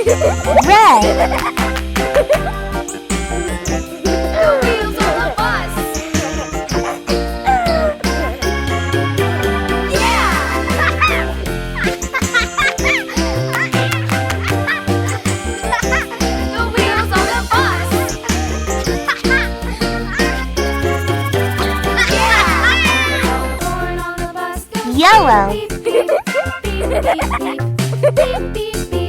Red. The wheels on the bus. The wheels on the bus. Horn on the bus goes Yellow. beep, beep, beep, beep, beep, beep, beep, beep.